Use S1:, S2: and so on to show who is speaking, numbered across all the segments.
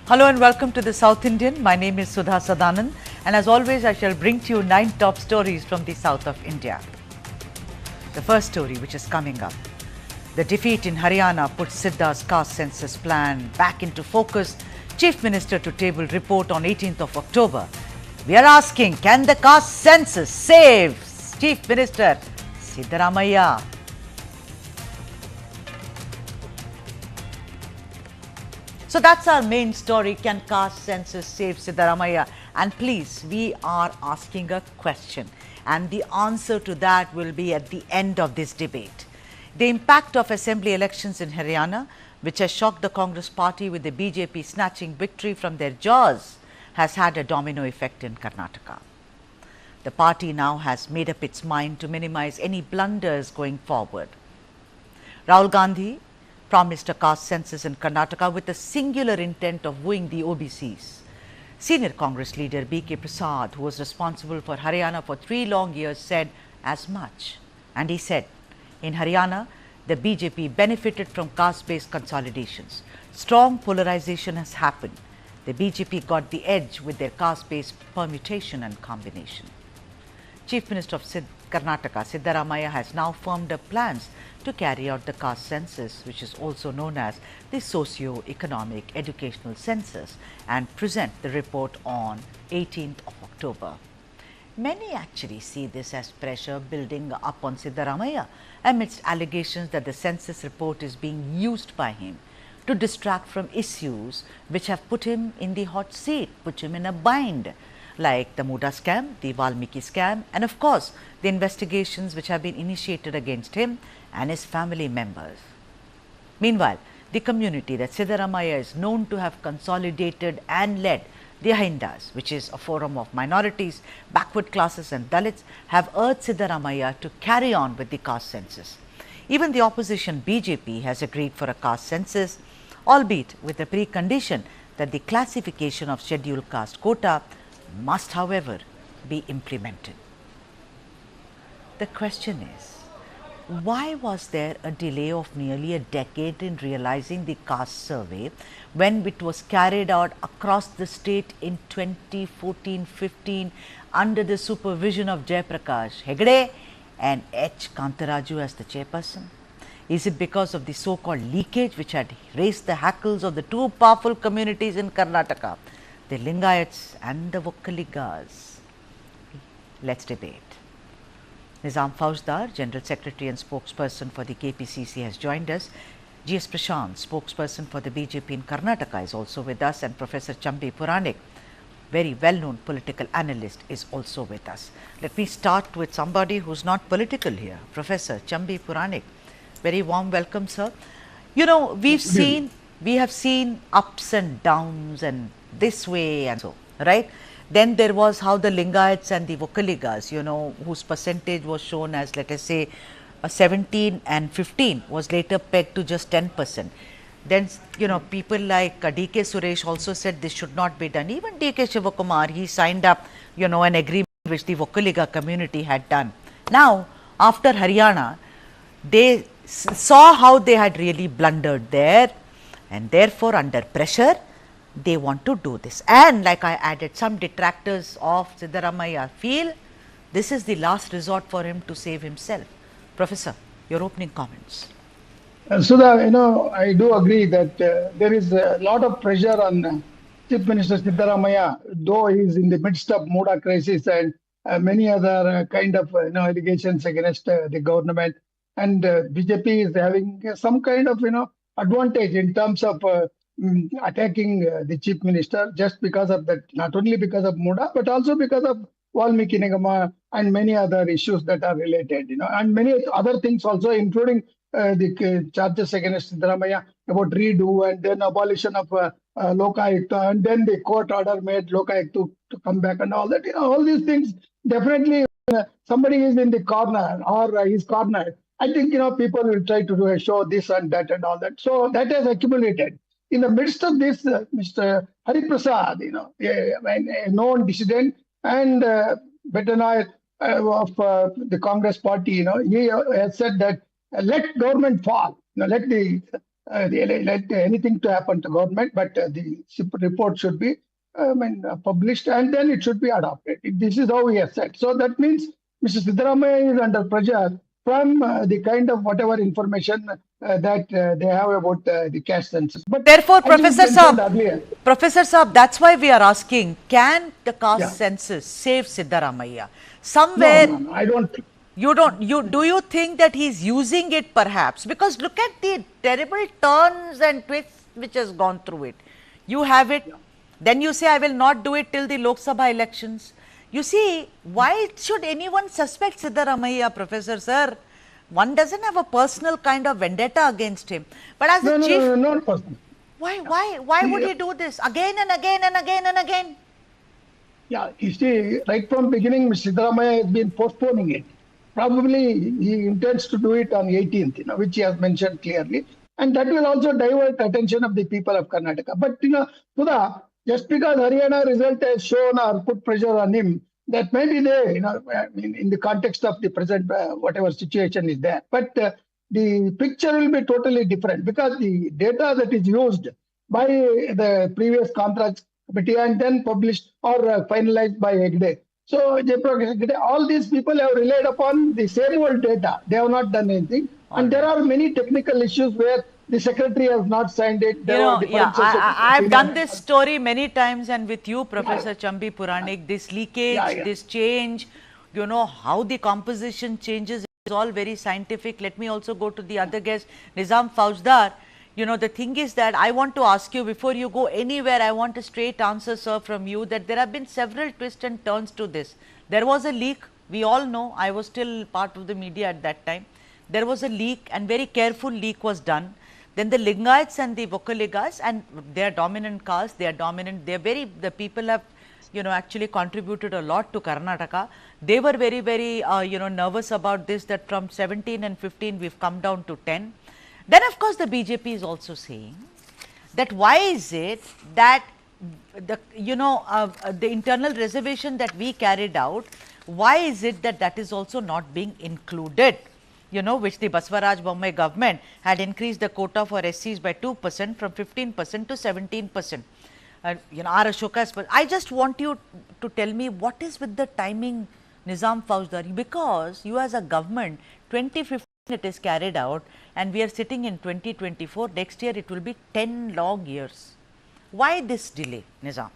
S1: Hello and welcome to the South Indian. My name is Sudha Sadanand, and as always I shall bring to you 9 top stories from the south of India. The first story which is coming up. The defeat in Haryana puts Sidda's caste census plan back into focus. Chief Minister to table report on 18th of October. We are asking, can the caste census save Chief Minister Siddaramaiah? So that's our main story. Can caste census save Siddaramaiah? And please, we are asking a question, and the answer to that will be at the end of this debate. The impact of assembly elections in Haryana, which has shocked the Congress party with the BJP snatching victory from their jaws, has had a domino effect in Karnataka. The party now has made up its mind to minimize any blunders going forward. Rahul Gandhi promised a caste census in Karnataka with the singular intent of wooing the OBCs. Senior Congress leader B.K. Prasad, who was responsible for Haryana for 3 long years, said as much. And he said, in Haryana, the BJP benefited from caste-based consolidations. Strong polarization has happened. The BJP got the edge with their caste-based permutation and combination. Chief Minister of Karnataka, Siddaramaiah, has now firmed up plans to carry out the caste census, which is also known as the socio-economic educational census, and present the report on 18th of October. Many actually see this as pressure building up on Siddaramaiah amidst allegations that the census report is being used by him to distract from issues which have put him in the hot seat, put him in a bind, like the Muda scam, the Valmiki scam, and of course the investigations which have been initiated against him and his family members. Meanwhile, the community that Siddaramaiah is known to have consolidated and led, the Ahindas, which is a forum of minorities, backward classes and Dalits, have urged Siddaramaiah to carry on with the caste census. Even the opposition BJP has agreed for a caste census, albeit with the precondition that the classification of scheduled caste quota must, however, be implemented. The question is, why was there a delay of nearly a decade in realizing the caste survey when it was carried out across the state in 2014-15 under the supervision of Jayaprakash Hegde and H. Kantaraju as the chairperson? Is it because of the so-called leakage which had raised the hackles of the 2 powerful communities in Karnataka, the Lingayats and the Vokkaligas? Let's debate. Nizam Fauzdar, General Secretary and spokesperson for the KPCC, has joined us. G.S. Prashant, spokesperson for the BJP in Karnataka, is also with us, and Professor Chambi Puranik, very well-known political analyst, is also with us. Let me start with somebody who's not political here, Professor Chambi Puranik. Very warm welcome, sir. You know, we have seen ups and downs and this way and so, right? Then there was how the Lingayats and the Vokkaligas, you know, whose percentage was shown as, let us say, 17 and 15 was later pegged to just 10%. Then, you know, people like D.K. Suresh also said this should not be done. Even D.K. Shivakumar, he signed up, you know, an agreement which the Vokkaliga community had done. Now, after Haryana, they saw how they had really blundered there, and therefore under pressure, they want to do this. And like I added, some detractors of Siddaramaiah feel this is the last resort for him to save himself. Professor, your opening comments.
S2: Sudha, you know, I do agree that there is a lot of pressure on Chief Minister Siddaramaiah, though he is in the midst of Muda crisis and many other kind of allegations against the government, and BJP is having some kind of advantage in terms of attacking the Chief Minister just because of that, not only because of Muda, but also because of Valmiki Nigama and many other issues that are related, and many other things also, including the charges against Siddaramaiah about redo and then abolition of Lokayukta, and then the court order made Lokayukta to come back and all that. All these things definitely somebody is in the corner or is cornered. I think people will try to do a show this and that and all that. So that has accumulated. In the midst of this, Mr. Hari Prasad, a known dissident and veteran of the Congress party, he has said that let government fall. Let the let anything to happen to government, but the report should be published and then it should be adopted. This is how we have said. So that means Mr. Siddaramaiah is under pressure from the kind of whatever information that they have about the caste census. But
S1: therefore,
S2: as you mentioned earlier,
S1: Professor Saab, that's why we are asking, can the caste
S2: yeah.
S1: census save Siddaramaiah? Somewhere,
S2: No, I don't think.
S1: do you think that he's using it perhaps? Because look at the terrible turns and twists which has gone through it. You have it, then you say, I will not do it till the Lok Sabha elections. You see, why should anyone suspect Siddaramaiah, Professor Sir? One doesn't have a personal kind of vendetta against him. But as a chief,
S2: not personal.
S1: why would he do this again and again and again and again?
S2: Yeah, you see, right from beginning, Mr. Siddaramaiah has been postponing it. Probably he intends to do it on 18th, which he has mentioned clearly. And that will also divert attention of the people of Karnataka. But, Sudha, just because Haryana result has shown or put pressure on him, that maybe they, in the context of the present, whatever situation is there. But the picture will be totally different because the data that is used by the previous contracts committee and then published or finalized by Hegde. So, all these people have relied upon the same old data. They have not done anything. And there are many technical issues where the secretary has not signed it.
S1: I've done this story many times, and with you, Professor Chambi Puranik, this leakage, this change, how the composition changes is all very scientific. Let me also go to the other guest, Nizam Faujdar. The thing is that I want to ask you, before you go anywhere, I want a straight answer, sir, from you, that there have been several twists and turns to this. There was a leak, we all know, I was still part of the media at that time. There was a leak, and very careful leak was done. Then the Lingaites and the Vokaligas, and they are dominant castes, they are dominant, the people have, actually contributed a lot to Karnataka. They were very, very, nervous about this, that from 17 and 15, we've come down to 10. Then, of course, the BJP is also saying that why is it that the internal reservation that we carried out, why is it that that is also not being included? Which the Baswaraj Bommai government had increased the quota for SCs by 2% from 15% to 17%. R. Ashoka, I just want you to tell me what is with the timing, Nizam Faujdar, because you as a government, 2015 it is carried out and we are sitting in 2024, next year it will be 10 long years. Why this delay, Nizam?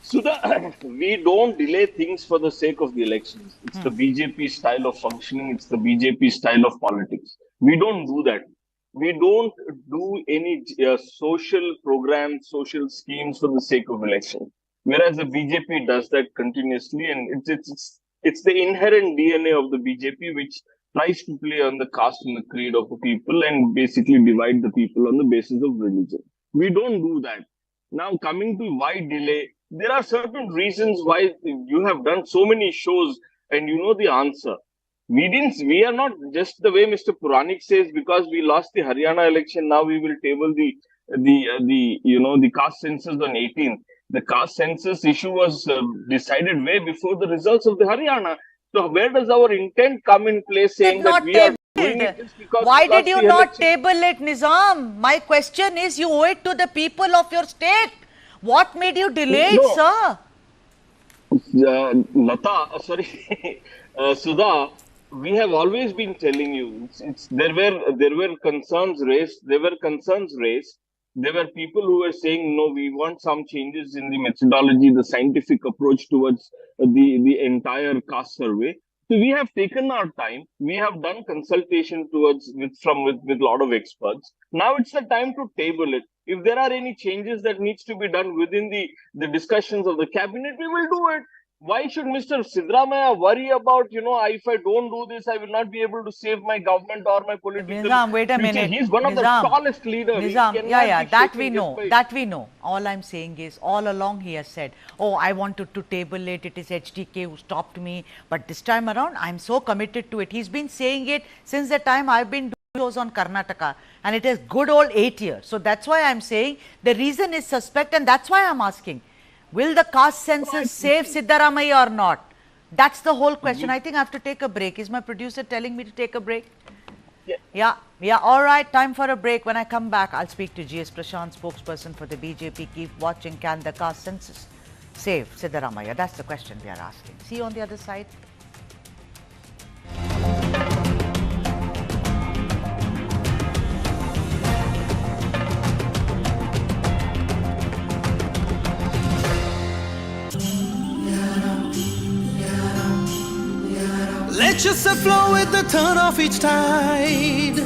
S3: Sudha, we don't delay things for the sake of the elections. It's the BJP style of functioning. It's the BJP style of politics. We don't do that. We don't do any social programs, social schemes for the sake of election. Whereas the BJP does that continuously, and it's the inherent DNA of the BJP, which tries to play on the caste and the creed of the people and basically divide the people on the basis of religion. We don't do that. Now, coming to why delay, there are certain reasons why you have done so many shows and you know the answer. We are not just the way Mr. Puranik says, because we lost the Haryana election, now we will table the caste census on 18th. The caste census issue was decided way before the results of the Haryana. So where does our intent come in place, saying that we are doing it just because
S1: why did you not table it, Nizam? My question is, you owe it to the people of your state. What made you delay it, sir?
S3: Sudha, we have always been telling you, there were concerns raised. There were people who were saying, no, we want some changes in the methodology, the scientific approach towards the entire caste survey. So we have taken our time. We have done consultation with a lot of experts. Now it's the time to table it. If there are any changes that needs to be done within the discussions of the cabinet, we will do it. Why should Mr. Siddaramaiah worry about, if I don't do this, I will not be able to save my government or my political
S1: Nizam, wait a
S3: future.
S1: minute.
S3: He's one of the tallest leaders.
S1: Nizam, that we know. All I'm saying is, all along he has said, oh, I wanted to table it. It is HDK who stopped me. But this time around, I'm so committed to it. He's been saying it since the time I've been doing shows on Karnataka. And it is good old 8 years. So that's why I'm saying the reason is suspect, and that's why I'm asking. Will the caste census save Siddaramaiah or not? That's the whole question. I think I have to take a break. Is my producer telling me to take a break? Yeah. All right, time for a break. When I come back, I'll speak to GS Prashant, spokesperson for the BJP. Keep watching. Can the caste census save Siddaramaiah? That's the question we are asking. See you on the other side.
S4: Let yourself flow with the turn of each tide.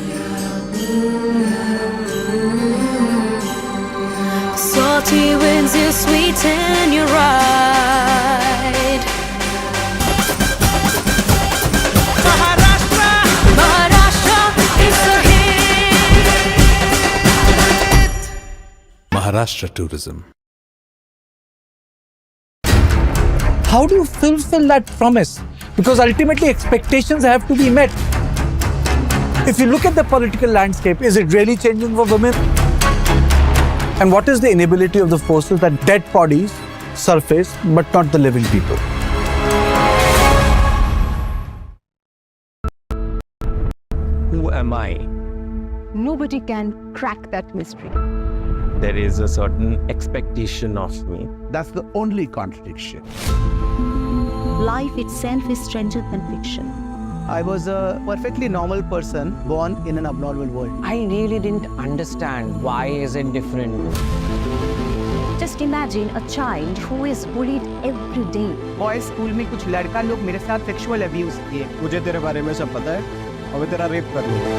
S5: Salty winds, you sweeten your ride.
S4: Maharashtra,
S5: Maharashtra is the hit.
S6: Maharashtra Tourism.
S7: How do you fulfill that promise? Because ultimately expectations have to be met. If you look at the political landscape, is it really changing for women? And what is the inability of the forces that dead bodies surface but not the living people?
S8: Who am I?
S9: Nobody can crack that mystery.
S8: There is a certain expectation of me.
S10: That's the only contradiction.
S9: Life itself is stranger than fiction.
S11: I was a perfectly normal person born in an abnormal world.
S12: I really didn't understand why is it different.
S9: Just imagine a child who is bullied every day.
S11: Boys school में कुछ लड़का लोग मेरे साथ sexual abuse किए.
S10: मुझे तेरे बारे में सब पता है और मैं तेरा रेप कर लूँगा.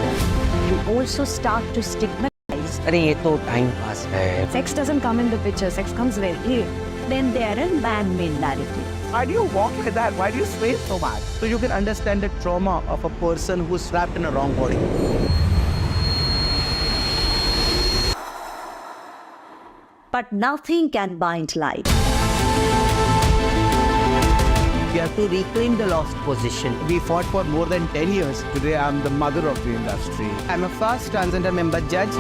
S9: You also start to stigmatize.
S12: अरे ये तो टाइम पास है.
S9: Sex doesn't come in the picture. Sex comes very late. Then there are man-made narratives.
S11: Why do you walk like that? Why do you sway so much? So you can understand the trauma of a person who's trapped in a wrong body.
S9: But nothing can bind life.
S11: We have to reclaim the lost position. We fought for more than 10 years.
S10: Today I'm the mother of the industry.
S11: I'm a first transgender member judge.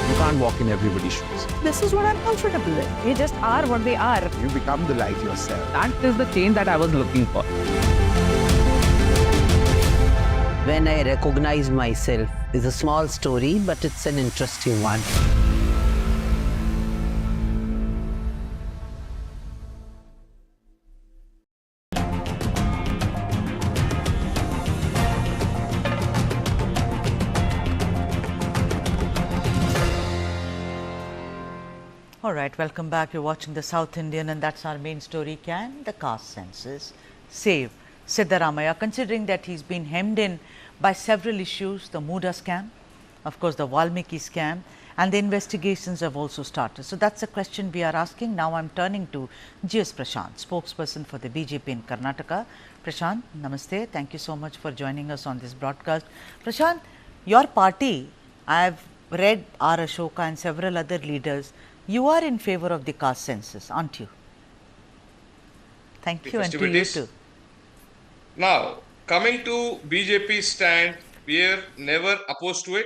S6: You can't walk in everybody's shoes.
S9: This is what I'm comfortable with. We just are what we are.
S10: You become the light yourself.
S11: That is the change that I was looking for.
S12: When I recognize myself is a small story, but it's an interesting one.
S1: All right, welcome back. You're watching the South Indian, and that's our main story. Can the caste census save Siddaramaiah, considering that he's been hemmed in by several issues, the Muda scam, of course, the Valmiki scam, and the investigations have also started. So that's a question we are asking. Now I'm turning to GS Prashant, spokesperson for the BJP in Karnataka. Prashant, namaste. Thank you so much for joining us on this broadcast. Prashant, your party, I've read R. Ashoka and several other leaders. You are in favor of the caste census, aren't you? Thank you, and to you too.
S13: Now, coming to BJP's stand, we are never opposed to it.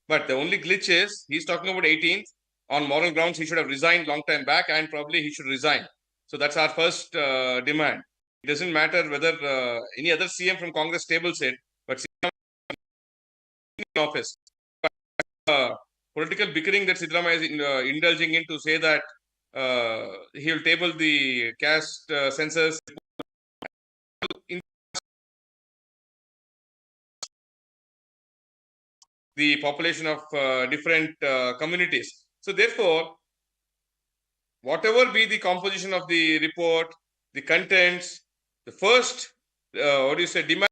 S13: But the only glitch is, he's talking about 18th. On moral grounds, he should have resigned long time back, and probably he should resign. So that's our first demand. It doesn't matter whether any other CM from Congress tables it, but in office. Political bickering that Siddaramaiah is indulging in to say that he will table the caste census. The population of different communities. So therefore, whatever be the composition of the report, the contents, the first, demand,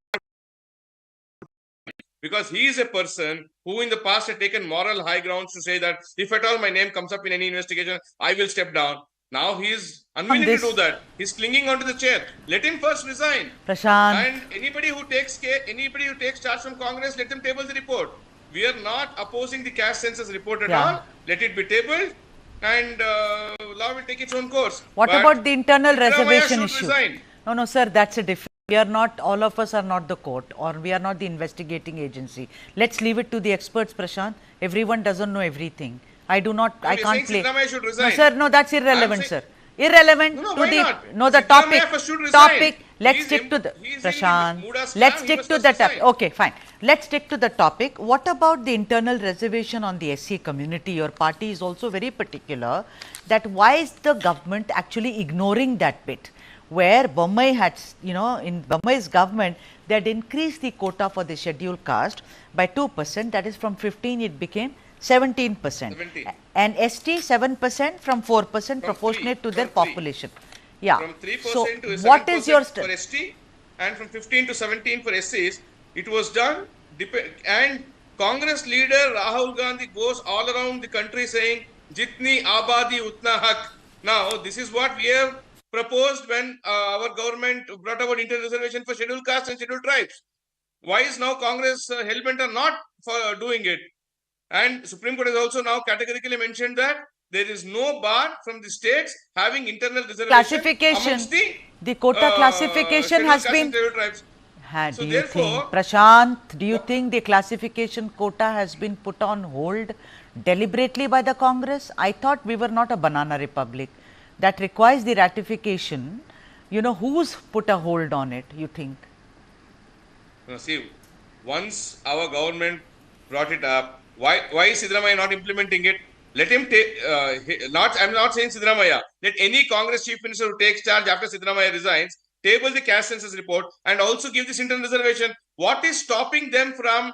S13: because he is a person who in the past had taken moral high grounds to say that if at all my name comes up in any investigation, I will step down. Now he is unwilling to do that. He's clinging onto the chair. Let him first resign.
S1: Prashant.
S13: And anybody who takes charge from Congress, let them table the report. We are not opposing the caste census report at all. Let it be tabled, and law will take its own course.
S1: What about the internal reservation issue?
S13: Resign.
S1: No, sir, that's a different. We are not, all of us are not the court, or we are not the investigating agency. Let's leave it to the experts, Prashant. Everyone doesn't know everything. I can't play. No, sir, no, that's irrelevant, sir. Irrelevant to the, no, the topic, let's
S13: He's
S1: stick to the
S13: he's
S1: Prashant.
S13: in Muda
S1: Let's
S13: scam, he
S1: stick
S13: must
S1: to
S13: first
S1: the topic.
S13: resign.
S1: Okay, fine. Let's stick to the topic. What about the internal reservation on the SC community? Your party is also very particular that why is the government actually ignoring that bit? Where Bombay had, in Bombay's government, they had increased the quota for the scheduled caste by 2%. That is, from 15 it became 17%.
S13: 17.
S1: And ST 7% from 4% proportionate to their population. Yeah.
S13: From 3%
S1: So,
S13: to 7%
S1: what is your
S13: for ST and from 15 to 17 for SCs, it was done. And Congress leader Rahul Gandhi goes all around the country saying, Jitni abadi utna hak. Now, this is what we have proposed when our government brought about internal reservation for scheduled castes and scheduled tribes. Why is now Congress hell-bent on not for doing it? And Supreme Court has also now categorically mentioned that there is no bar from the states having internal reservation
S1: classification.
S13: amongst
S1: The quota classification has
S13: scheduled
S1: been.
S13: castes and scheduled tribes.
S1: Do you think, Prashant, do you think the classification quota has been put on hold deliberately by the Congress? I thought we were not a banana republic that requires the ratification. Who's put a hold on it, you think?
S13: Now, see, once our government brought it up, why is Siddaramaiah not implementing it? Let him take, I'm not saying Siddaramaiah, let any Congress Chief Minister who takes charge after Siddaramaiah resigns, table the caste census report and also give this internal reservation. What is stopping them from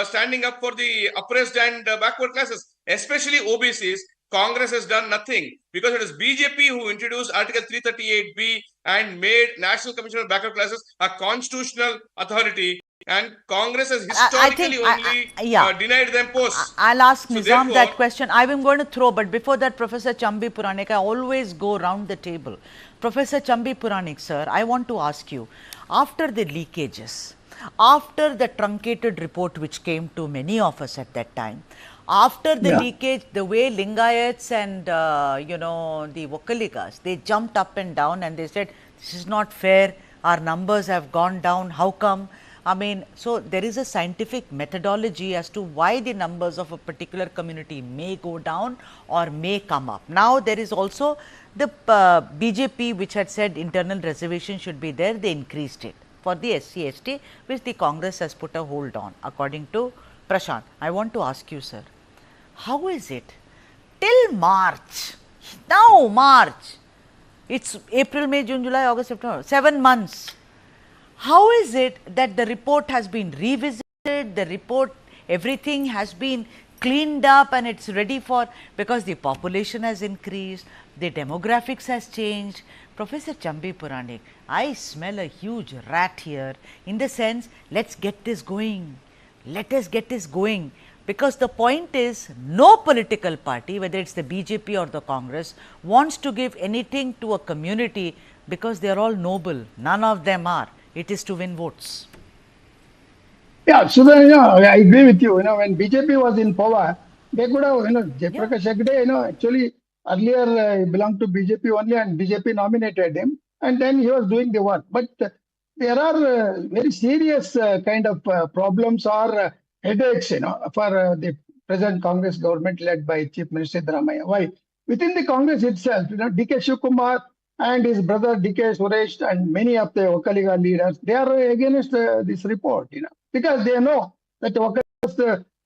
S13: standing up for the oppressed and backward classes, especially OBCs? Congress has done nothing because it is BJP who introduced Article 338B and made National Commission on Backward Classes a constitutional authority, and Congress has historically denied them posts.
S1: I'll ask Nizam that question. I'm going to throw, but before that, Professor Chambi Puranik, I always go round the table. Professor Chambi Puranik, sir, I want to ask you, after the leakages, after the truncated report which came to many of us at that time, after the leakage, the way Lingayats and, the Vokkaligas, they jumped up and down and they said, this is not fair, our numbers have gone down, how come? I mean, so there is a scientific methodology as to why the numbers of a particular community may go down or may come up. Now, there is also the BJP which had said internal reservation should be there, they increased it for the SC, ST, which the Congress has put a hold on, according to Prashant. I want to ask you, sir, how is it till March, now March, it's April, May, June, July, August, September, 7 months. How is it that the report has been revisited, the report, everything has been cleaned up and it's ready for, because the population has increased, the demographics has changed. Professor Chambi Puranik, I smell a huge rat here in the sense, let's get this going, let us get this going. Because the point is, no political party, whether it's the BJP or the Congress, wants to give anything to a community because they are all noble. None of them are. It is to win votes.
S2: Yeah, so I agree with you. When BJP was in power, they could have, Jayaprakash Hegde, actually earlier he belonged to BJP only and BJP nominated him and then he was doing the work. But there are very serious kind of problems or headaches, for the present Congress government led by Chief Minister Siddaramaiah. Why? Within the Congress itself, D.K. Shivkumar and his brother D.K. Suresh and many of the Vokkaliga leaders, they are against this report, because they know that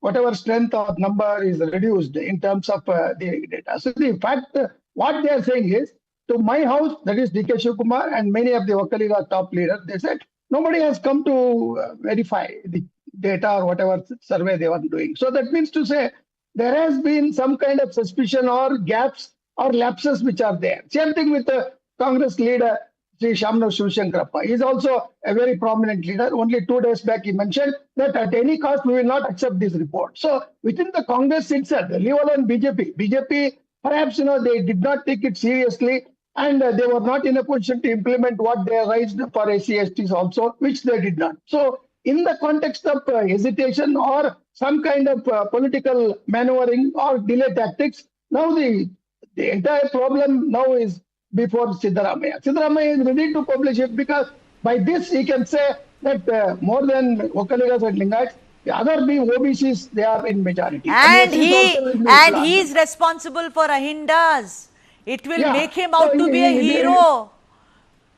S2: whatever strength of number is reduced in terms of the data. So the fact, what they are saying is, to my house, that is D.K. Shivkumar and many of the Vokkaliga top leaders, they said, nobody has come to verify the data or whatever survey they were doing. So that means to say, there has been some kind of suspicion or gaps or lapses which are there. Same thing with the Congress leader, Sri Shamno Shivshankarappa. He is also a very prominent leader. Only 2 days back he mentioned that at any cost we will not accept this report. So within the Congress itself, leave alone BJP, perhaps they did not take it seriously and they were not in a position to implement what they raised for SCSTs also, which they did not. So in the context of hesitation or some kind of political maneuvering or delay tactics, now the entire problem now is before Siddaramaiah. Siddaramaiah is ready to publish it because by this he can say that more than Vokkaligas and Lingayats, the other being OBCs, they are in majority.
S1: And he is responsible for Ahindas. It will make him out to be a hero.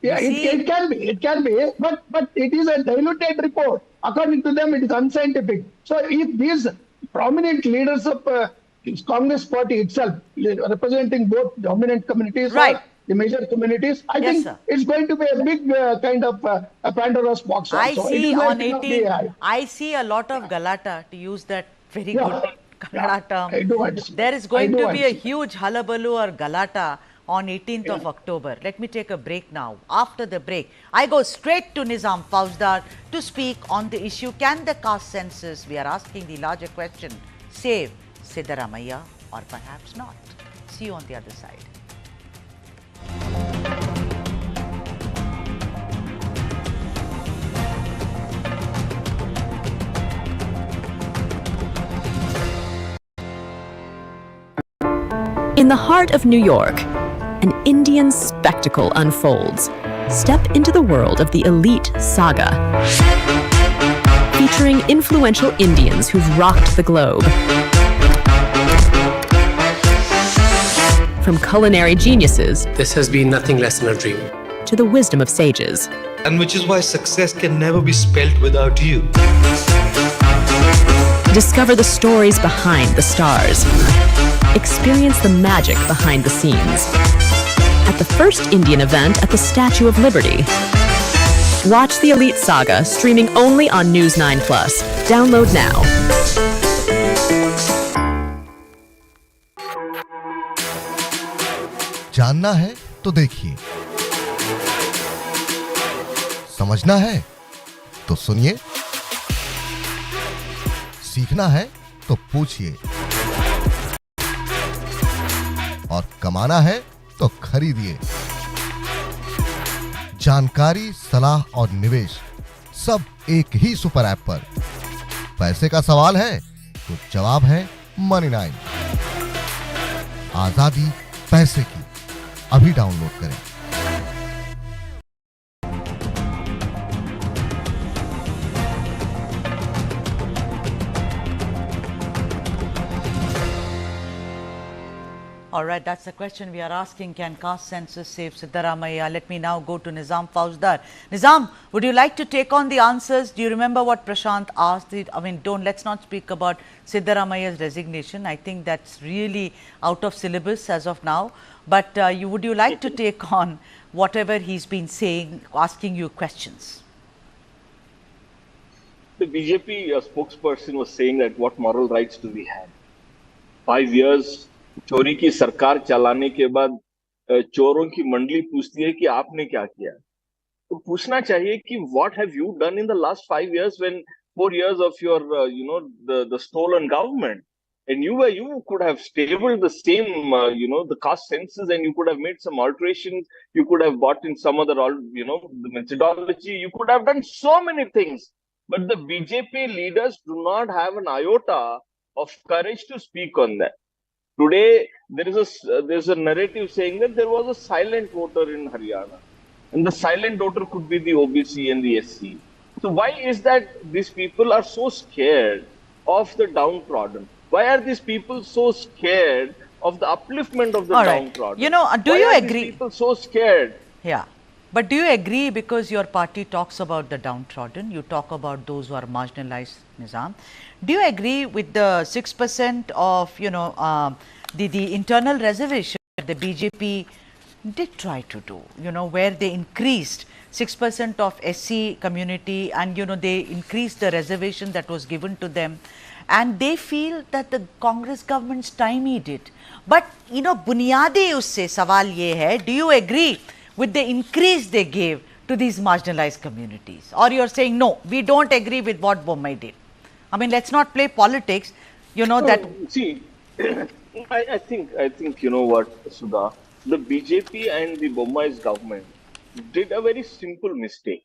S2: Yeah, it can be, but it is a diluted report. According to them, it is unscientific. So if these prominent leaders of Congress party itself, representing both dominant communities or the major communities, I think it's going to be a big kind of a Pandora's box also.
S1: I see on 18, I see a lot of galata, to use that very good Kannada term. There is going to be a huge hullabaloo or galata on 18th of October. Let me take a break now. After the break, I go straight to Nizam Fauzdar to speak on the issue, can the caste census, we are asking the larger question, save Siddaramaiah or perhaps not? See you on the other side.
S14: In the heart of New York, an Indian spectacle unfolds. Step into the world of the elite saga, featuring influential Indians who've rocked the globe. From culinary geniuses,
S15: this has been nothing less than a dream,
S14: to the wisdom of sages.
S16: And which is why success can never be spelt without you.
S14: Discover the stories behind the stars. Experience the magic behind the scenes at the first Indian event at the Statue of Liberty. Watch the Elite Saga streaming only on News9 Plus. Download now.
S17: जानना है तो देखिए, समझना है तो सुनिए, सीखना है तो पूछिए, और कमाना है तो खरीदिए। जानकारी, सलाह और निवेश सब एक ही सुपर ऐप पर। पैसे का सवाल है तो जवाब है Money9। आजादी पैसे की, अभी डाउनलोड करें।
S1: All right, that's the question we are asking. Can caste census save Siddaramaiah? Let me now go to Nizam Fauzdar. Nizam, would you like to take on the answers? Do you remember what Prashant asked? Let's not speak about Siddaramaiah's resignation. I think that's really out of syllabus as of now. But would you like to take on whatever he's been saying, asking you questions?
S3: The BJP spokesperson was saying that what moral rights do we have? 5 years चोरी की सरकार चलाने के बाद चोरों की मंडली पूछती है कि आपने क्या किया, तो पूछना चाहिए कि what have you done in the last 5 years when 4 years of your the stolen government, and you could have stabled the same the caste census, and you could have made some alterations, you could have brought in some other the methodology, you could have done so many things, but the BJP leaders do not have an iota of courage to speak on that. Today, there's a narrative saying that there was a silent voter in Haryana, and the silent voter could be the OBC and the SC. So why is that these people are so scared of the downtrodden? Why are these people so scared of the upliftment of the downtrodden?
S1: Do you agree?
S3: These people so scared?
S1: Yeah. But do you agree, because your party talks about the downtrodden, you talk about those who are marginalized, Nizam, do you agree with the 6% of, the internal reservation that the BJP did try to do, where they increased 6% of SC community and, they increased the reservation that was given to them, and they feel that the Congress government stymied it. But, बुनियादी उससे सवाल ये है, do you agree with the increase they gave to these marginalized communities? Or you're saying, no, we don't agree with what Bommai did? Let's not play politics, that...
S3: See, I think, you know what, Sudha, the BJP and the Bommai's government did a very simple mistake.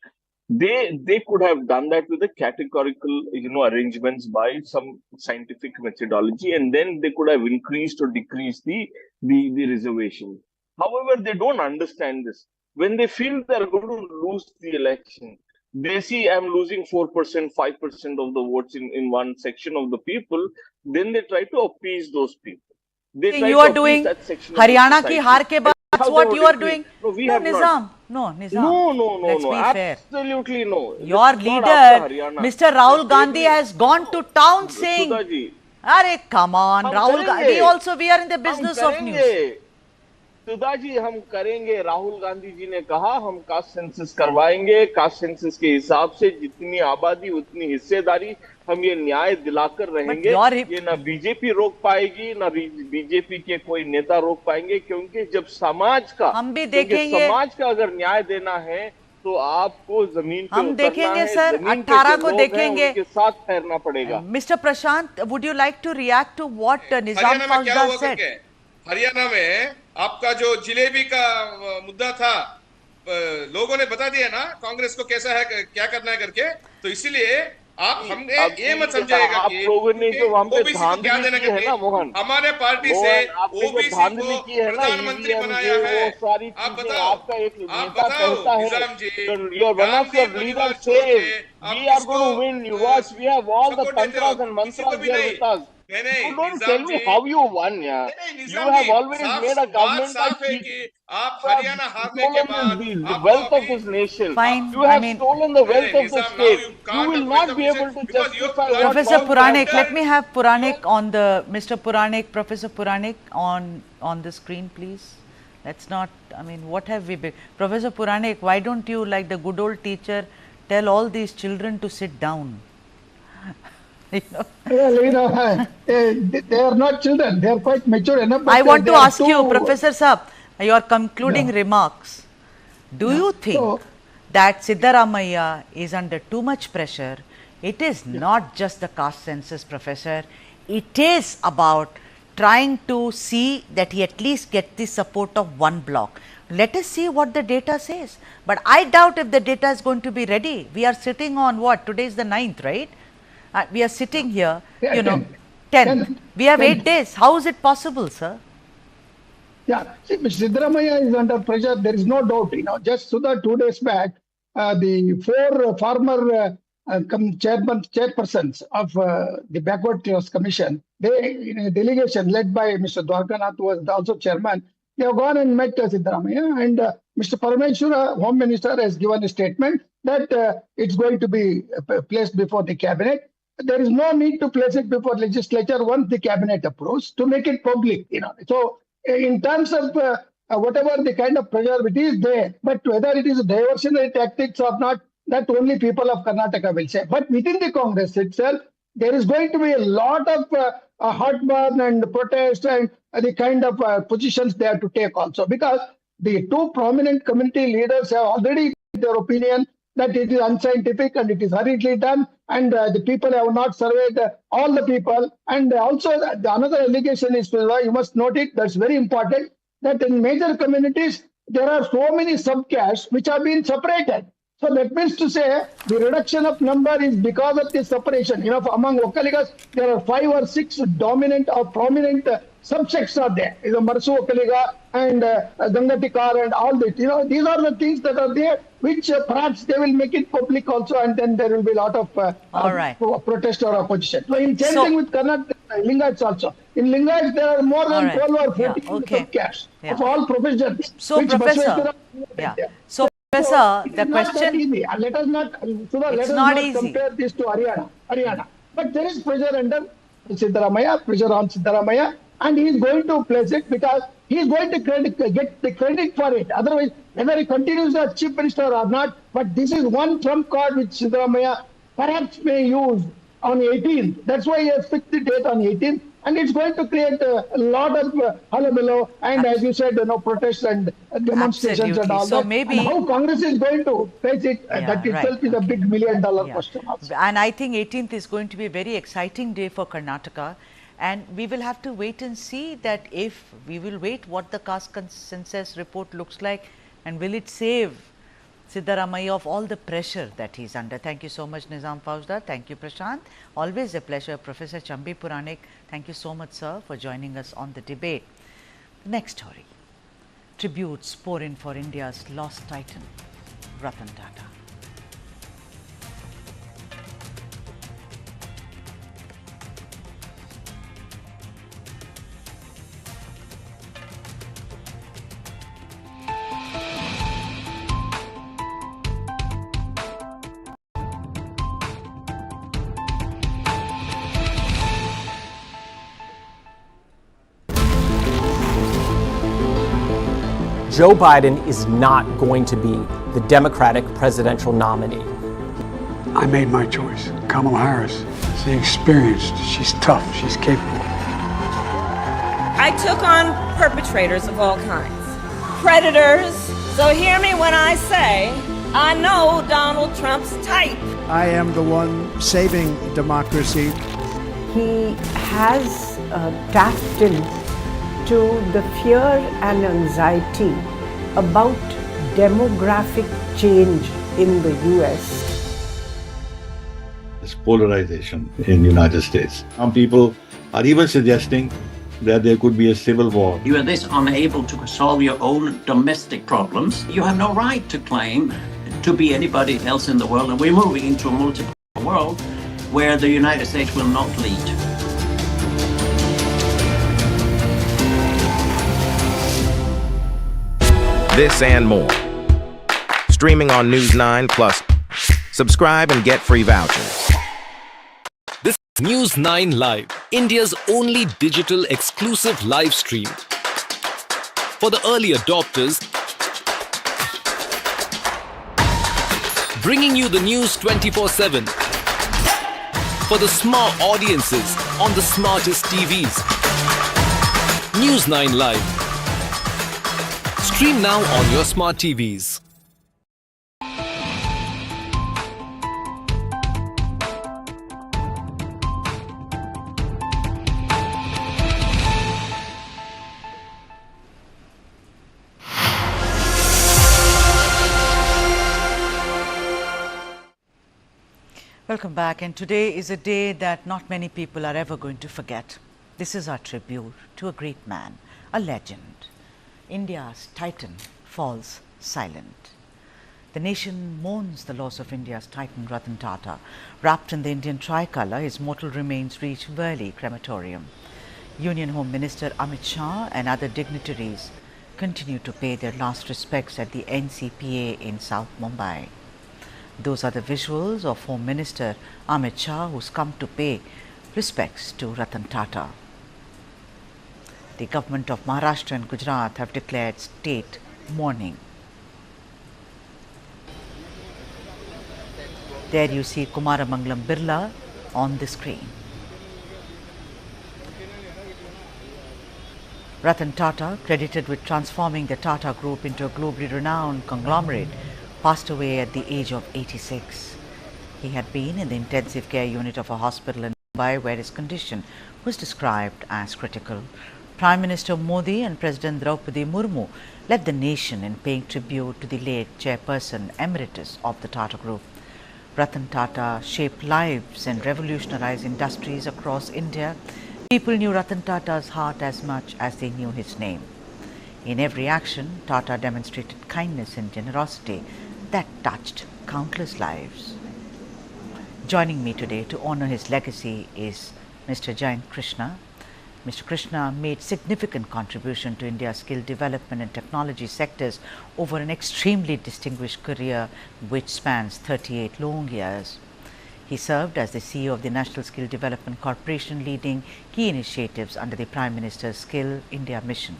S3: They could have done that with a categorical, arrangements by some scientific methodology, and then they could have increased or decreased the reservation. However, they don't understand this. When they feel they're going to lose the election, they see I'm losing 4%, 5% of the votes in one section of the people, then they try to appease those people.
S1: You are doing Haryana ki haar ke baad, that's what you are doing.
S3: No, we have
S1: Nizam,
S3: not.
S1: No, Nizam. Let's be fair.
S3: Absolutely no.
S1: Your
S3: This is not
S1: leader,
S3: after Haryana.
S1: Mr. Rahul Gandhi, has gone to town saying,
S3: Sudha
S1: "Arey, come on, Rahul Gandhi." We are in the business of news.
S3: Sudha ji हम करेंगे. राहुल गांधी जी ने कहा हम caste census करवाएंगे. Caste census के हिसाब से जितनी आबादी उतनी हिस्सेदारी, हम ये न्याय दिलाकर रहेंगे. ये ना बीजेपी रोक पाएगी, ना बीजेपी के कोई नेता रोक पाएंगे, क्योंकि जब समाज का,
S1: हम भी देखेंगे,
S3: समाज का अगर न्याय देना है तो आपको जमीन पे
S1: हम देखेंगे सर. 18 को देखेंगे,
S3: उनके साथ ठहरना पड़ेगा.
S1: Mister Prashant, would you like to react to what Nizam Faujdar said?
S13: Haryana में आपका जो जिलेबी का मुद्दा था, लोगों ने बता दिया ना कांग्रेस को कैसा है, क्या करना है करके. तो इसीलिए आप हमने ये मत समझाएगा कि
S3: लोगों ने जो वहां पे
S13: क्या देना
S3: है ना मोहन,
S13: हमारे पार्टी से ओबीसी को प्रधानमंत्री बनाया है. आप बताओ,
S3: आपका एक
S13: आप बताओ निजाम जी,
S3: one of your leaders says we are going to win. You watch, we have all the tantras and mantras here with us. You don't tell me how you won, yeah. You have always made a government that
S13: आप हरियाणा हारने के बाद
S3: the wealth of this nation.
S1: Fine.
S3: You have stolen the wealth of the state. You will not be able to justify.
S1: Professor Puranik, let me have Puranik on the Mr. Puranik, Professor Puranik on the screen, please. Let's not. I mean, what have we been? Professor Puranik, why don't you, like the good old teacher, tell all these children to sit down?
S2: Well, they are not children. They are quite mature enough.
S1: I want to ask you, Professor Saab, your concluding remarks. Do you think that Siddaramaiah is under too much pressure? It is not just the caste census, Professor. It is about trying to see that he at least gets the support of one bloc. Let us see what the data says. But I doubt if the data is going to be ready. We are sitting on what? Today is the 9th, right? We are sitting here, 10th. We have 8 days. How is it possible, sir?
S2: Yeah, see, Mr. Siddaramaiah is under pressure. There is no doubt. Just 2 days back, the 4 former chairpersons of the Backward Class Commission, they, in a delegation led by Mr. Dwarkanath, who was also chairman, they have gone and met Siddaramaiah, and Mr. Parameshwara, Home Minister, has given a statement that it's going to be placed before the cabinet. There is no need to place it before legislature once the cabinet approves to make it public. So in terms of whatever the kind of pressure it is there, but whether it is diversionary tactics or not, that only people of Karnataka will say. But within the Congress itself, there is going to be a lot of heartburn and protest and the kind of positions they have to take also, because the 2 prominent community leaders have already their opinion that it is unscientific and it is hurriedly done, and the people have not surveyed all the people. And also another allegation is, you must note it, that's very important, that in major communities there are so many sub-castes which have been separated. So that means to say the reduction of number is because of the separation. Among Okaligas, there are 5 or 6 dominant or prominent subsects are there. Marsu Okaliga and Gangatikar and all that. These are the things that are there, which perhaps they will make it public also, and then there will be a lot of protest or opposition. So in same thing with Karnataka, Lingayats also. In Lingayats, there are more than 12 or 14 subcastes of all professions.
S1: So, Professor, Professor, the question.
S2: Let us not compare this to Haryana. But there is pressure under Siddaramaiah, pressure on Siddaramaiah, and he is going to place it because he is going to get the credit for it. Otherwise, whether he continues as Chief Minister or not, but this is one trump card which Siddaramaiah perhaps may use on 18th. That's why he has fixed the date on 18th. And it's going to create a lot of hullabaloo and, as you said, protests and demonstrations and all
S1: so
S2: that.
S1: Maybe,
S2: and how Congress is going to face it, that itself is a big $1 million question. Also.
S1: And I think 18th is going to be a very exciting day for Karnataka. And we will have to wait and see that if we will wait what the Caste Census report looks like, and will it save Siddaramaiah of all the pressure that he is under. Thank you so much, Nizam Fauzdar. Thank you, Prashant. Always a pleasure. Professor Chambi Puranik, thank you so much, sir, for joining us on the debate. The next story. Tributes pour in for India's lost titan, Ratan Tata.
S15: Joe Biden is not going to be the Democratic presidential nominee.
S18: I made my choice. Kamala Harris. She's experienced. She's tough. She's capable.
S19: I took on perpetrators of all kinds. Predators. So hear me when I say, I know Donald Trump's type.
S18: I am the one saving democracy.
S20: He has tapped into the fear and anxiety about demographic change in the US.
S21: This polarization in the United States. Some people are even suggesting that there could be a civil war.
S22: You are this unable to solve your own domestic problems. You have no right to claim to be anybody else in the world, and we're moving into a multipolar world where the United States will not lead.
S23: This and more. Streaming on News9 Plus. Subscribe and get free vouchers.
S24: This is News9 Live, India's only digital exclusive live stream. For the early adopters, bringing you the news 24/7. For the smart audiences on the smartest TVs. News9 Live. Stream now on your smart TVs.
S1: Welcome back, and today is a day that not many people are ever going to forget. This is our tribute to a great man, a legend. India's titan falls silent. The nation mourns the loss of India's titan Ratan Tata. Wrapped in the Indian tricolour, his mortal remains reach Worli crematorium. Union Home Minister Amit Shah and other dignitaries continue to pay their last respects at the NCPA in South Mumbai. Those are the visuals of Home Minister Amit Shah, who's come to pay respects to Ratan Tata. The government of Maharashtra and Gujarat have declared state mourning. There you see Kumaramangalam Birla on the screen. Ratan Tata, credited with transforming the Tata Group into a globally renowned conglomerate, passed away at the age of 86. He had been in the intensive care unit of a hospital in Mumbai, where his condition was described as critical. Prime Minister Modi and President Draupadi Murmu led the nation in paying tribute to the late chairperson emeritus of the Tata Group. Ratan Tata shaped lives and revolutionized industries across India. People knew Ratan Tata's heart as much as they knew his name. In every action, Tata demonstrated kindness and generosity that touched countless lives. Joining me today to honor his legacy is Mr. Jant Krishna. Mr. Krishna made significant contribution to India's skill development and technology sectors over an extremely distinguished career which spans 38 long years. He served as the CEO of the National Skill Development Corporation, leading key initiatives under the Prime Minister's Skill India mission.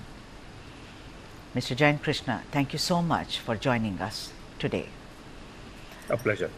S1: Mr. Jant Krishna, thank you so much for joining us today.
S25: A pleasure.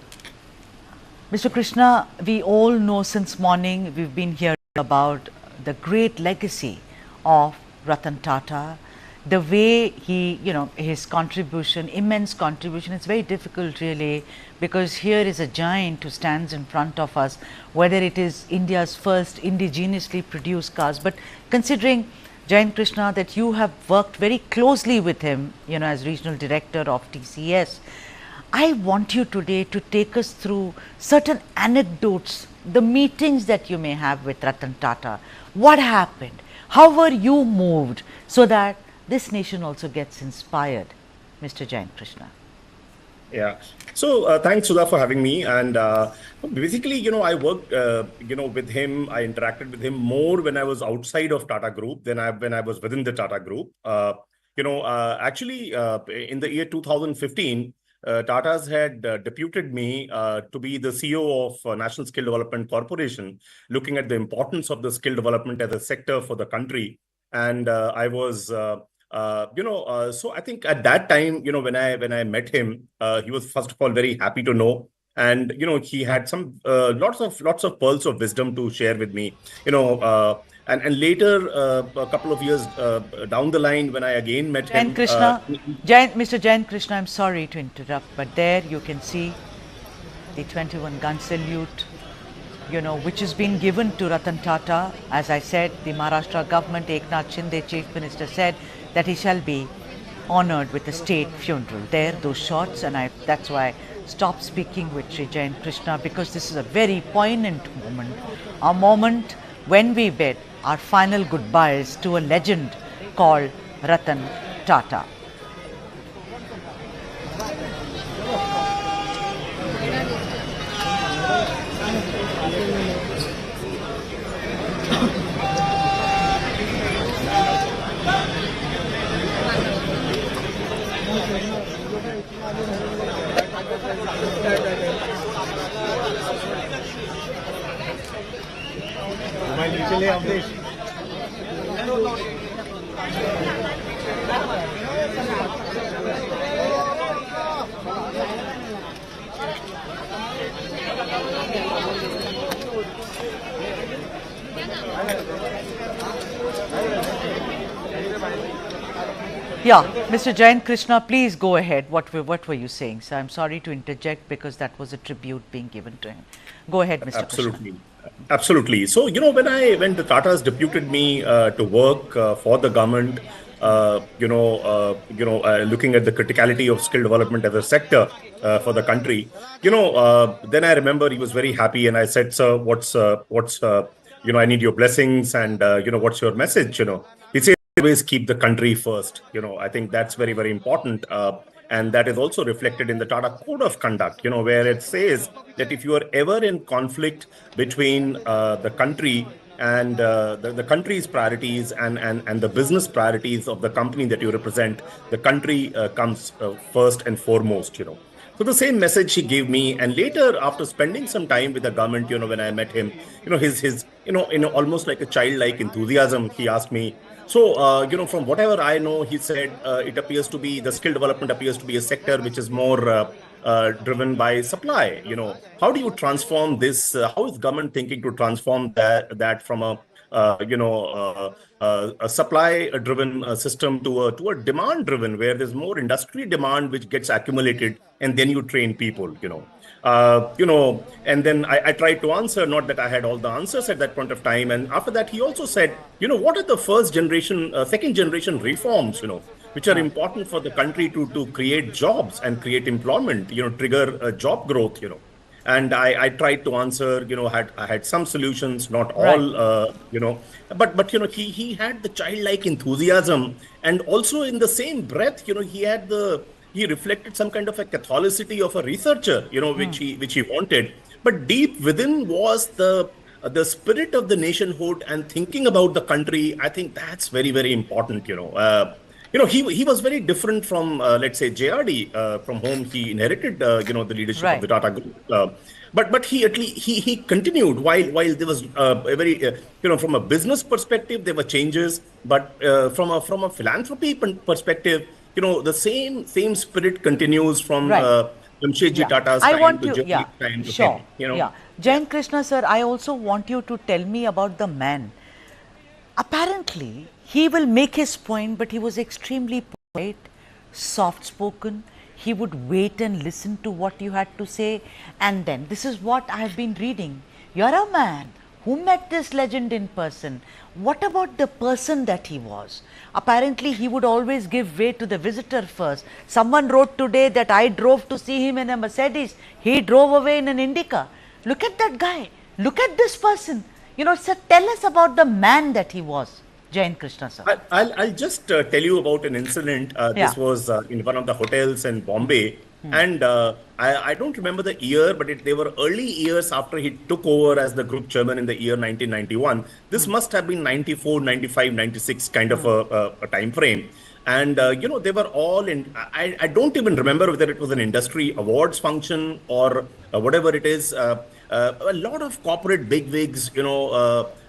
S1: Mr. Krishna, we all know since morning we've been hearing about the great legacy of Ratan Tata, the way he, his contribution, immense contribution. It's very difficult really, because here is a giant who stands in front of us, whether it is India's first indigenously produced cars. But considering, Jant Krishna, that you have worked very closely with him, as regional director of TCS, I want you today to take us through certain anecdotes, the meetings that you may have with Ratan Tata. What happened? How were you moved so that this nation also gets inspired? Mr. Jant Krishna.
S25: Yeah. So thanks, Sudha, for having me. And basically, I worked, with him. I interacted with him more when I was outside of Tata Group than when I was within the Tata Group. Actually, in the year 2015, Tata's had deputed me to be the CEO of National Skill Development Corporation, looking at the importance of the skill development as a sector for the country. And I was So I think at that time, when I met him, he was first of all very happy to know, and he had some lots of pearls of wisdom to share with me. And later, a couple of years down the line, when I again met
S1: Jant
S25: him,
S1: Krishna, Mr. Jant Krishna, I'm sorry to interrupt, but there you can see the 21 gun salute, which has been given to Ratan Tata. As I said, the Maharashtra government, Eknath Shinde, Chief Minister, said that he shall be honored with a state funeral. There, those shots, and that's why I stopped speaking with Sri Jant Krishna, because this is a very poignant moment, a moment when we bid our final goodbyes to a legend called Ratan Tata. Yeah, Mr. Jant Krishna, please go ahead. What were you saying? So I'm sorry to interject, because that was a tribute being given to him. Go ahead, Mr.
S25: Absolutely.
S1: Krishna.
S25: Absolutely. So, when the Tatas deputed me to work for the government, looking at the criticality of skill development as a sector for the country, then I remember he was very happy, and I said, "Sir, what's I need your blessings, and what's your message?" He said, "Always keep the country first." I think that's very, very important. And that is also reflected in the Tata Code of Conduct, where it says that if you are ever in conflict between the country and the country's priorities and the business priorities of the company that you represent, the country comes first and foremost. So the same message he gave me, and later, after spending some time with the government, when I met him, his almost like a childlike enthusiasm, he asked me, so, from whatever I know, he said, it appears to be, the skill development appears to be a sector which is more driven by supply. How do you transform this? How is government thinking to transform that from a supply-driven system to a demand-driven, where there's more industry demand which gets accumulated, and then you train people, and then I tried to answer, not that I had all the answers at that point of time. And after that, he also said, what are the second generation reforms, which are important for the country to create jobs and create employment, trigger job growth, And I tried to answer, I had some solutions, not all, but he had the childlike enthusiasm, and also in the same breath, he reflected some kind of a Catholicity of a researcher, which he wanted. But deep within was the spirit of the nationhood and thinking about the country. I think that's very, very important. He was very different from, let's say, JRD, from whom he inherited, the leadership of the Tata Group. But he continued while there was a very, from a business perspective, there were changes, but from a philanthropy perspective, the same spirit continues from Jamshedji Tata's time to Jamshedji's time to him.
S1: Yeah. Jant Krishna, sir, I also want you to tell me about the man. Apparently, he will make his point, but he was extremely polite, soft-spoken. He would wait and listen to what you had to say. And then, this is what I have been reading. You're a man who met this legend in person. What about the person that he was? Apparently, he would always give way to the visitor first. Someone wrote today that I drove to see him in a Mercedes. He drove away in an Indica. Look at that guy. Look at this person. Sir, tell us about the man that he was. Jant Krishna, sir.
S25: I'll just tell you about an incident. This was in one of the hotels in Bombay. And I don't remember the year, but they were early years after he took over as the group chairman in the year 1991. This must have been 94, 95, 96 kind of a time frame. And, they were all in, I don't even remember whether it was an industry awards function or whatever it is. A lot of corporate bigwigs,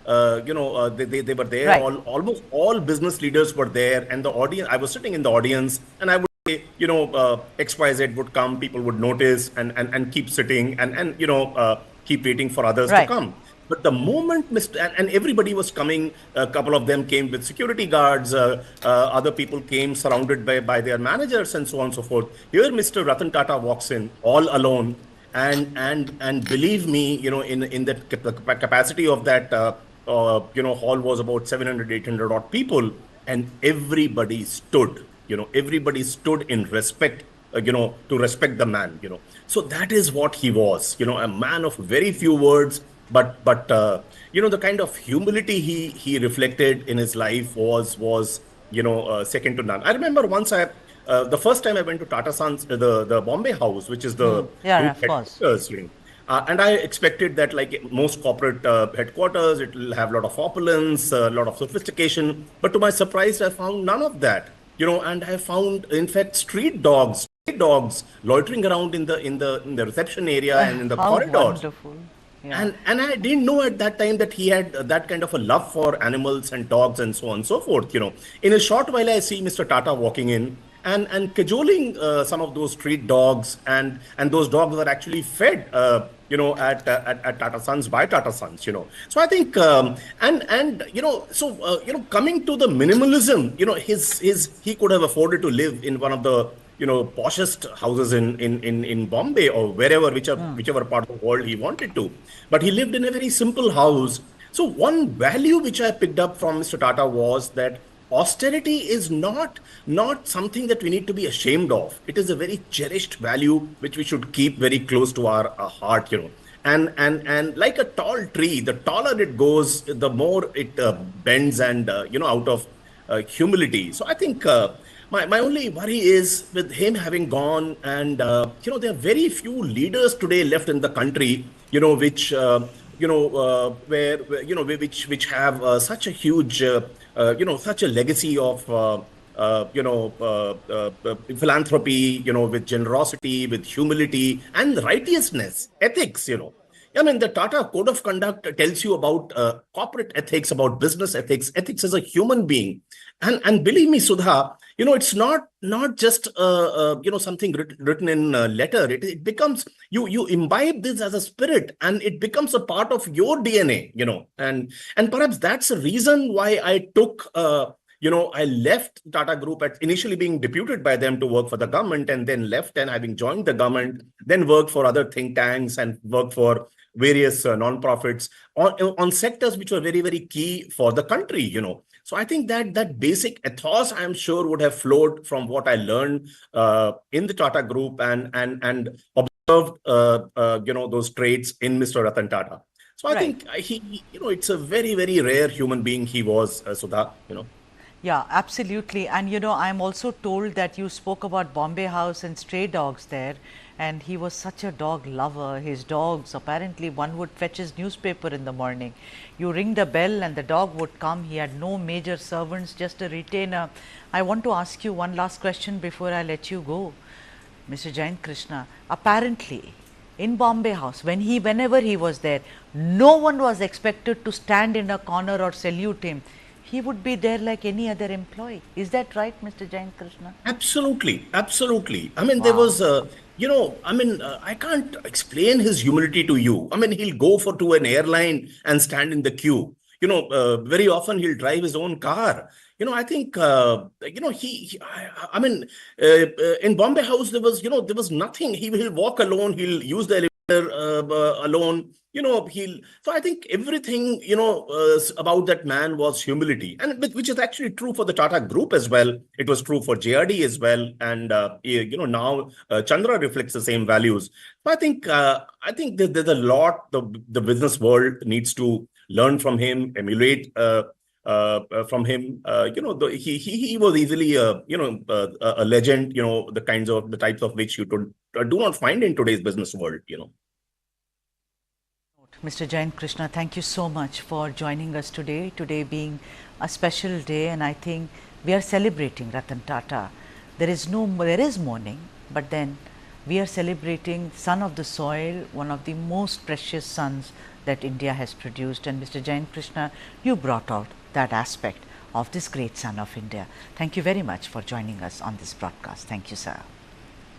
S25: they were there.
S1: Right.
S25: Almost all business leaders were there, and the audience. I was sitting in the audience, and I would say, XYZ would come, people would notice, and keep sitting, and keep waiting for others to come. But the moment and everybody was coming, a couple of them came with security guards, other people came surrounded by their managers and so on and so forth. Here, Mr. Ratan Tata walks in all alone, and believe me, in that capacity of that hall was about 700, 800 odd people, and everybody stood. Everybody stood in respect. To respect the man. So that is what he was. A man of very few words. But the kind of humility he reflected in his life was second to none. I remember once the first time I went to Tata Sons, the Bombay House, which is the headquarters, and I expected that, like most corporate headquarters, it will have a lot of opulence, a lot of sophistication. But to my surprise, I found none of that. And I found, in fact, street dogs loitering around in the reception area and in the corridors.
S1: Wonderful.
S25: Yeah. And I didn't know at that time that he had that kind of a love for animals and dogs and so on and so forth. In a short while, I see Mr. Tata walking in and cajoling some of those street dogs, and those dogs were actually fed, at Tata Sons by Tata Sons. So I think coming to the minimalism, he could have afforded to live in one of the poshest houses in Bombay or wherever, whichever part of the world he wanted to. But he lived in a very simple house. So one value which I picked up from Mr. Tata was that austerity is not something that we need to be ashamed of. It is a very cherished value which we should keep very close to our heart. And like a tall tree, the taller it goes, the more it bends and out of humility. So I think. My only worry is with him having gone, and there are very few leaders today left in the country, which which have such a huge, such a legacy of philanthropy, with generosity, with humility and righteousness, ethics. The Tata Code of Conduct tells you about corporate ethics, about business ethics as a human being. And believe me, Sudha, it's not just something written in a letter. It becomes you imbibe this as a spirit, and it becomes a part of your DNA. And perhaps that's the reason why I took. I left Tata Group at initially being deputed by them to work for the government, and then left, and having joined the government, then worked for other think tanks and worked for various non-profits on sectors which were very, very key for the country. So I think that basic ethos, I'm sure, would have flowed from what I learned in the Tata Group and observed, those traits in Mr. Ratan Tata. So I think he, it's a very, very rare human being he was, Sudha,
S1: Yeah, absolutely. And I'm also told that you spoke about Bombay House and stray dogs there, and he was such a dog lover. His dogs, apparently one would fetch his newspaper in the morning. You ring the bell and the dog would come. He had no major servants, just a retainer. I want to ask you one last question before I let you go, Mr. Jant Krishna. Apparently, in Bombay House, whenever he was there, no one was expected to stand in a corner or salute him. He would be there like any other employee. Is that right, Mr. Jant Krishna?
S25: Absolutely. There was I can't explain his humility to you. He'll go to an airline and stand in the queue. Very often he'll drive his own car. I think, in Bombay House, there was nothing. He'll walk alone. He'll use the elevator alone. So I think everything, about that man was humility, and which is actually true for the Tata Group as well. It was true for JRD as well. And, now Chandra reflects the same values. So I think there's a lot the business world needs to learn from him, emulate from him. He was easily, a legend, the types of which you do not find in today's business world,
S1: Mr. Jant Krishna, thank you so much for joining us today. Today being a special day, and I think we are celebrating Ratan Tata. There is mourning, but then we are celebrating son of the soil, one of the most precious sons that India has produced. And Mr. Jant Krishna, you brought out that aspect of this great son of India. Thank you very much for joining us on this broadcast. Thank you, sir.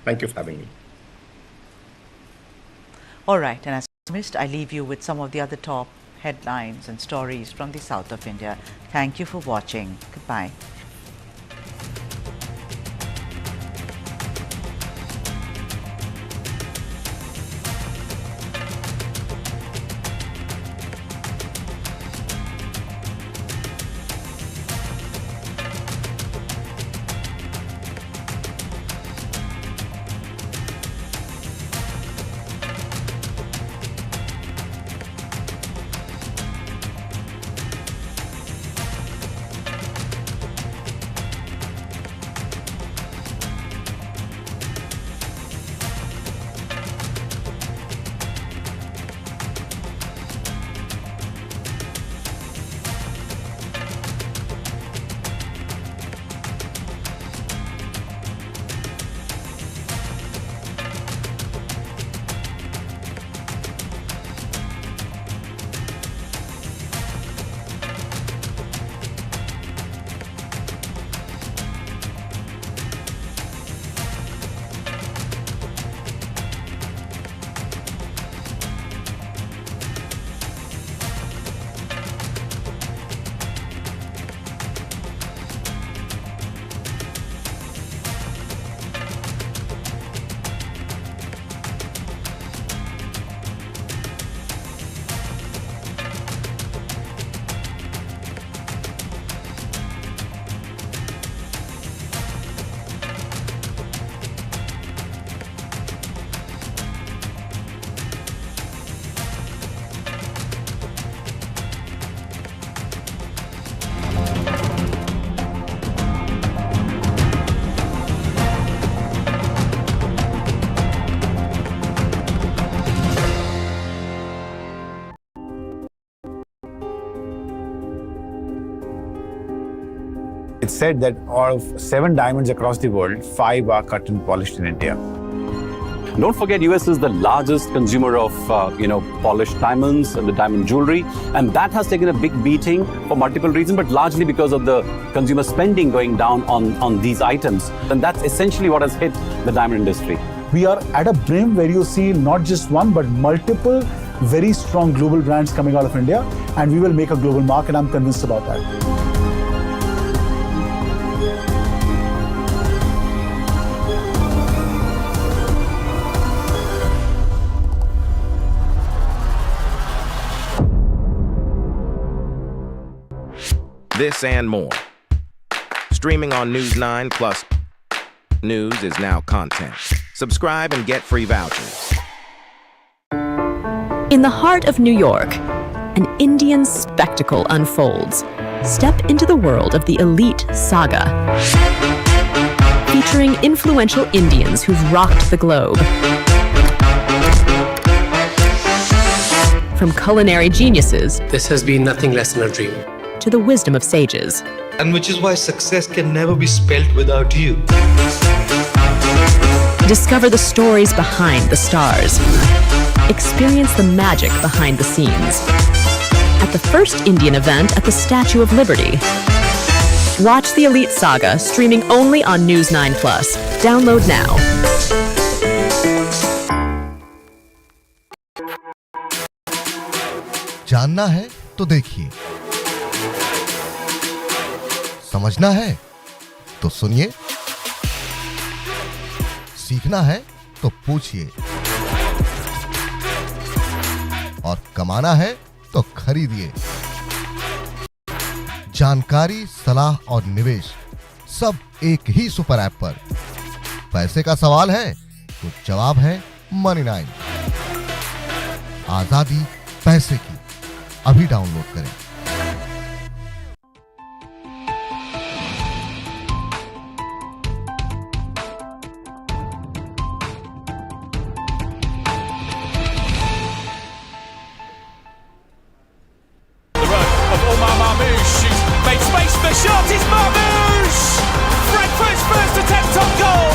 S25: Thank you for having me.
S1: All right, and as promised, I leave you with some of the other top headlines and stories from the south of India. Thank you for watching. Goodbye.
S10: It's said that out of 7 diamonds across the world, 5 are cut and polished in India.
S4: Don't forget, US is the largest consumer of, polished diamonds and the diamond jewelry. And that has taken a big beating for multiple reasons, but largely because of the consumer spending going down on these items. And that's essentially what has hit the diamond industry.
S5: We are at a brim where you see not just one, but multiple very strong global brands coming out of India. And we will make a global mark, and I'm convinced about that.
S23: This and more. Streaming on News9 Plus. News is now content. Subscribe and get free vouchers.
S14: In the heart of New York, an Indian spectacle unfolds. Step into the world of the elite saga, featuring influential Indians who've rocked the globe. From culinary geniuses,
S16: This has been nothing less than a dream.
S14: to the wisdom of sages.
S16: And which is why success can never be spelt without you.
S14: Discover the stories behind the stars. Experience the magic behind the scenes. At the first Indian event at the Statue of Liberty. Watch the Elite Saga streaming only on News9 Plus. Download now.
S17: जानना है तो देखिए, समझना है तो सुनिए, सीखना है तो पूछिए, और कमाना है तो खरीदिए। जानकारी, सलाह और निवेश सब एक ही सुपर ऐप पर। पैसे का सवाल है तो जवाब है Money9। आजादी पैसे की, अभी डाउनलोड करें।
S6: Made space for shot, it's Marmouche! Frankfurt's first attempt on goal,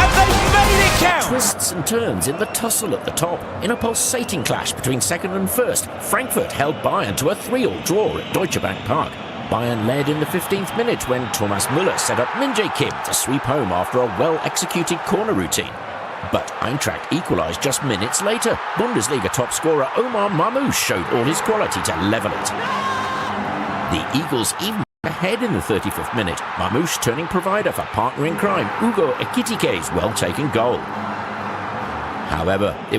S6: and they
S24: made it count!
S6: Twists and turns in the tussle at the top. In a pulsating clash between second and first, Frankfurt held Bayern to a 3-3 draw at Deutsche Bank Park. Bayern led in the 15th minute when Thomas Müller set up Min Jae Kim to sweep home after a well-executed corner routine. But Eintracht equalised just minutes later. Bundesliga top scorer Omar Mamouche showed all his quality to level it. The Eagles even ahead in the 35th minute, Mamouche turning provider for partner in crime Ugo Ekitike's well-taken goal. However, it